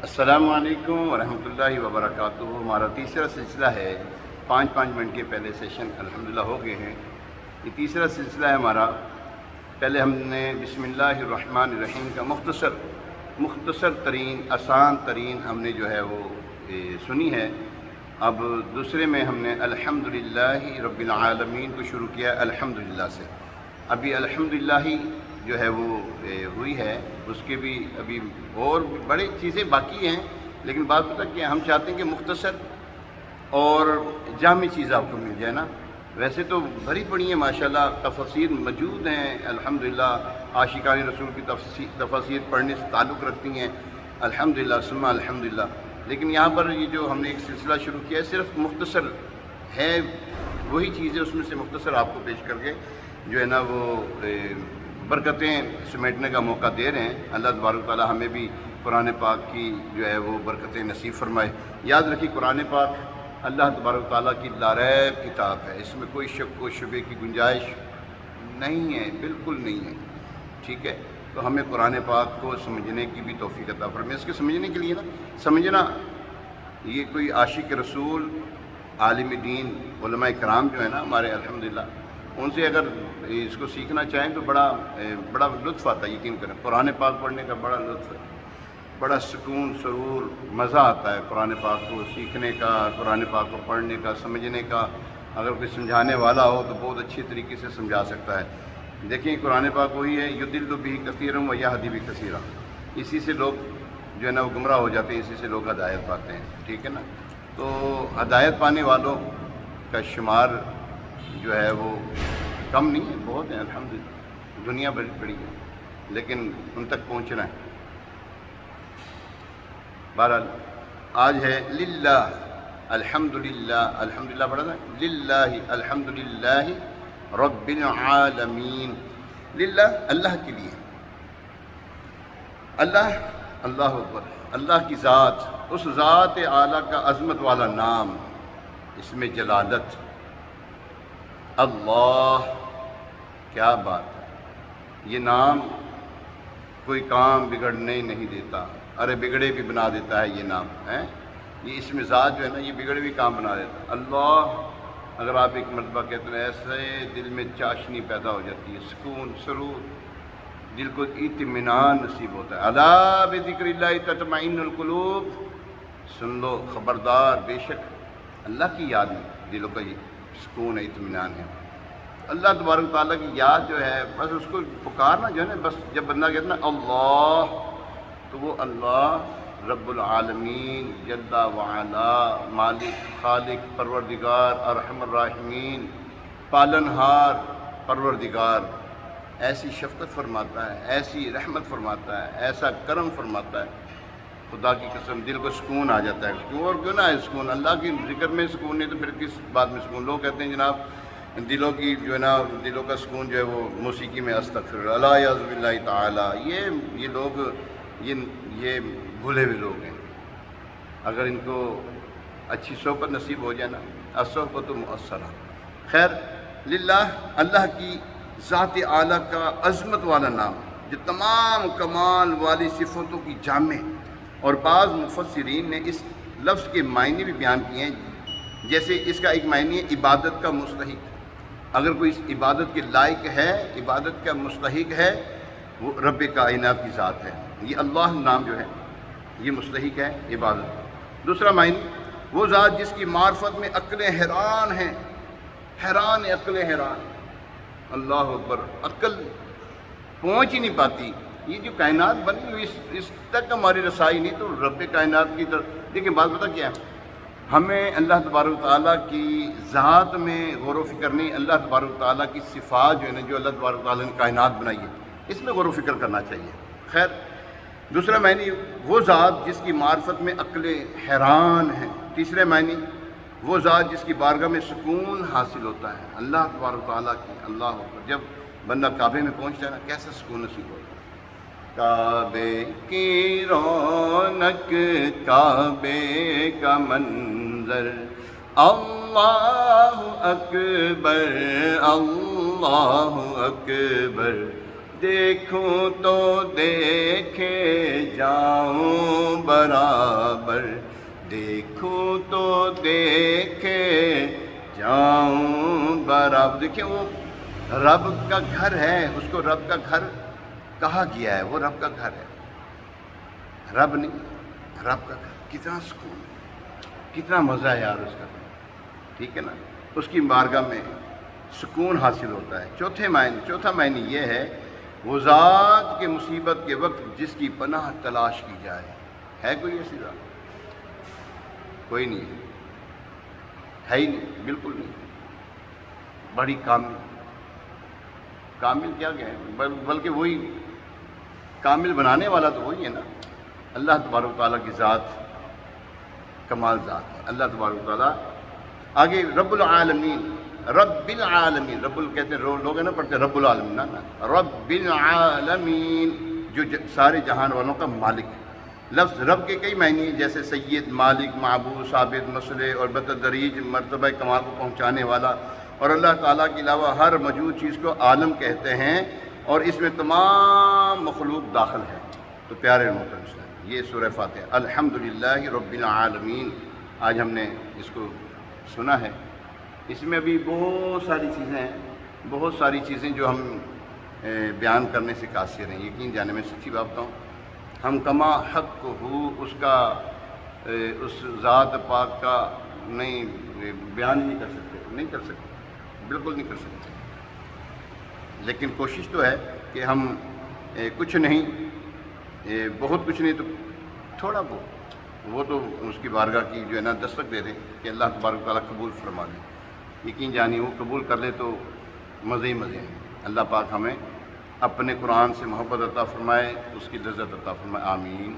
السلام علیکم ورحمۃ اللہ وبرکاتہ۔ ہمارا تیسرا سلسلہ ہے، 5 منٹ کے پہلے سیشن الحمدللہ ہو گئے ہیں۔ یہ تیسرا سلسلہ ہے ہمارا۔ پہلے ہم نے بسم اللہ الرحمن الرحیم کا مختصر ترین آسان ترین ہم نے جو ہے وہ سنی ہے۔ اب دوسرے میں ہم نے الحمدللہ رب العالمین کو شروع کیا الحمدللہ سے۔ ابھی الحمدللہ ہی جو ہے وہ ہوئی ہے، اس کے بھی ابھی اور بڑی چیزیں باقی ہیں، لیکن بات بتا کہ ہم چاہتے ہیں کہ مختصر اور جامع چیز آپ کو مل جائے نا۔ ویسے تو بھری پڑی ہیں ماشاءاللہ، تفاسیر موجود ہیں الحمدللہ، عاشقان رسول کی تفاسیر پڑھنے سے تعلق رکھتی ہیں الحمدللہ ثم الحمدللہ، لیکن یہاں پر یہ جو ہم نے ایک سلسلہ شروع کیا ہے صرف مختصر ہے، وہی چیزیں اس میں سے مختصر آپ کو پیش کر کے جو ہے نا وہ برکتیں سمیٹنے کا موقع دے رہے ہیں۔ اللہ تبارک تعالیٰ ہمیں بھی قرآن پاک کی جو ہے وہ برکتیں نصیب فرمائے۔ یاد رکھیے قرآن پاک اللہ تبارک تعالیٰ کی لاریب کتاب ہے، اس میں کوئی شک و شبے کی گنجائش نہیں ہے، بالکل نہیں ہے، ٹھیک ہے۔ تو ہمیں قرآن پاک کو سمجھنے کی بھی توفیق عطا فرمائے۔ اس کے سمجھنے کے لیے نا، سمجھنا یہ کوئی عاشق رسول، عالم دین، علماء کرام جو ہے نا ہمارے الحمدللہ، ان سے اگر اس کو سیکھنا چاہیں تو بڑا لطف آتا ہے۔ یقین کریں قرآن پاک پڑھنے کا بڑا لطف ہے، بڑا سکون سرور مزہ آتا ہے قرآن پاک کو سیکھنے کا، قرآن پاک کو پڑھنے کا، سمجھنے کا۔ اگر کوئی سمجھانے والا ہو تو بہت اچھی طریقے سے سمجھا سکتا ہے۔ دیکھیں قرآن پاک وہی ہے، یضل بہ کثیرا و یہدی بہ کثیرا، اسی سے لوگ جو ہے نا وہ گمراہ ہو جاتے ہیں، اسی سے لوگ ہدایت پاتے ہیں، ٹھیک ہے نا۔ تو ہدایت پانے والوں کا شمار جو ہے وہ کم نہیں ہے، بہت ہیں الحمدللہ، دنیا بڑی بڑی ہے، لیکن ان تک پہنچنا ہے۔ بہرحال آج ہے للہ الحمدللہ، الحمدللہ پڑھا تھا، للہ الحمدللہ رب العالمین، للہ اللہ کے لیے، اللہ اکبر، اللہ کی ذات، اس ذات اعلیٰ کا عظمت والا نام، اس میں جلالت، اللہ، کیا بات ہے۔ یہ نام کوئی کام بگڑنے نہیں دیتا، ارے بگڑے بھی بنا دیتا ہے یہ نام ہے۔ یہ اس میں ذات جو ہے نا یہ بگڑے بھی کام بنا دیتا ہے۔ اللہ اگر آپ ایک مرتبہ کہتے ہیں ایسے دل میں چاشنی پیدا ہو جاتی ہے، سکون سرور، دل کو اطمینان نصیب ہوتا ہے۔ الا بذکر اللہ تطمئن القلوب، سن لو خبردار، بے شک اللہ کی یاد میں دلوں کا یہ سکون ہے، اطمینان ہے۔ اللہ تبارک تعالیٰ کی یاد جو ہے بس اس کو پکارنا جو ہے نا، بس جب بندہ کہتا ہے نا اللہ، تو وہ اللہ رب العالمین جل وعلا، مالک خالق پروردگار ارحم الراحمین، پالنہار پروردگار، ایسی شفقت فرماتا ہے، ایسی رحمت فرماتا ہے، ایسا کرم فرماتا ہے، خدا کی قسم دل کو سکون آ جاتا ہے۔ کیوں نہ ہے سکون؟ اللہ کی ذکر میں سکون نہیں تو پھر کس بات میں سکون؟ لوگ کہتے ہیں جناب دلوں کی جو ہے نا، دلوں کا سکون جو ہے وہ موسیقی میں استغفر اللہ یعوذ باللہ تعالی، یہ لوگ یہ بھولے ہوئے لوگ ہیں۔ اگر ان کو اچھی صحبت نصیب ہو جائے نا، الصحبۃ مؤثرہ۔ خیر، للہ اللہ کی ذات اعلیٰ کا عظمت والا نام، جو تمام کمال والی صفتوں کی جامع، اور بعض مفسرین نے اس لفظ کے معنی بھی بیان کیے ہیں، جیسے اس کا ایک معنی ہے عبادت کا مستحق۔ اگر کوئی اس عبادت کے لائق ہے، عبادت کا مستحق ہے، وہ رب کائنات کی ذات ہے۔ یہ اللہ نام جو ہے یہ مستحق ہے عبادت۔ دوسرا معنی، وہ ذات جس کی معرفت میں عقلیں حیران ہیں، حیران عقلیں حیران، اللہ اکبر، عقل پہنچ ہی نہیں پاتی۔ یہ جو کائنات بنی ہوئی اس تک ہماری رسائی نہیں، تو رب کائنات کی طرف دیکھیں۔ بات پتہ کیا ہے، ہمیں اللہ تبارک تعالیٰ کی ذات میں غور و فکر نہیں، اللہ تبارک تعالیٰ کی صفات جو ہے نا، جو اللہ تبارک تعالیٰ نے کائنات بنائی ہے، اس میں غور و فکر کرنا چاہیے۔ خیر، دوسرا معنی، وہ ذات جس کی معرفت میں عقلیں حیران ہیں۔ تیسرے معنی، وہ ذات جس کی بارگاہ میں سکون حاصل ہوتا ہے، اللہ تبارک تعالیٰ کی، اللہ اکبر۔ جب بندہ کعبے میں پہنچتا ہے نا، کیسا سکون نصیب ہوتا ہے۔ کعبے کی رونق، کعبے کا منظر، اللہ اکبر، اللہ اکبر، دیکھوں تو دیکھے جاؤں برابر، دیکھوں تو دیکھے جاؤں برابر۔ دیکھیں وہ رب کا گھر ہے، اس کو رب کا گھر کہا گیا ہے، وہ رب کا گھر ہے، رب نہیں، رب کا گھر۔ کتنا سکون، کتنا مزہ ہے یار اس کا، ٹھیک ہے نا، اس کی بارگاہ میں سکون حاصل ہوتا ہے۔ چوتھا معنی یہ ہے، وہ ذات کے مصیبت کے وقت جس کی پناہ تلاش کی جائے۔ ہے کوئی ایسی ذات؟ کوئی نہیں ہے ہی نہیں، بالکل نہیں۔ بڑی کامل کیا ہے، بلکہ وہی کامل بنانے والا تو وہی ہے نا، اللہ تبارک و تعالیٰ کی ذات کمال ذات ہے، اللہ تبارک و تعالیٰ۔ آگے رب العالمین، رب العالمین، کہتے ہیں لوگ ہیں نا پڑھتے ہیں رب العالمین، نا رب العالمین، جو سارے جہان والوں کا مالک ہے۔ لفظ رب کے کئی معنی ہیں، جیسے سید، مالک، معبود، ثابت، مسئلے اور بتدریج مرتبہ کمال کو پہنچانے والا، اور اللہ تعالیٰ کے علاوہ ہر موجود چیز کو عالم کہتے ہیں، اور اس میں تمام مخلوق داخل ہے۔ تو پیارے محترم اسلام، یہ سورہ فاتحہ الحمدللہ رب العالمین آج ہم نے اس کو سنا ہے۔ اس میں بھی بہت ساری چیزیں جو ہم بیان کرنے سے قاصر ہیں، یقین جانے میں سچی بات بتاؤں، ہم کما حق ہو اس کا، اس ذات پاک کا نہیں بیان نہیں کر سکتے، بالکل نہیں کر سکتے۔ لیکن کوشش تو ہے کہ ہم کچھ نہیں، بہت کچھ نہیں تو تھوڑا بہت، وہ تو اس کی بارگاہ کی جو ہے نا دستک دے دیں کہ اللہ تبارک و تعالیٰ قبول فرما لیں۔ یقین جانی وہ قبول کر لے تو مزے ہی مزے ہیں۔ اللہ پاک ہمیں اپنے قرآن سے محبت عطا فرمائے، اس کی لذت عطا فرمائے، آمین۔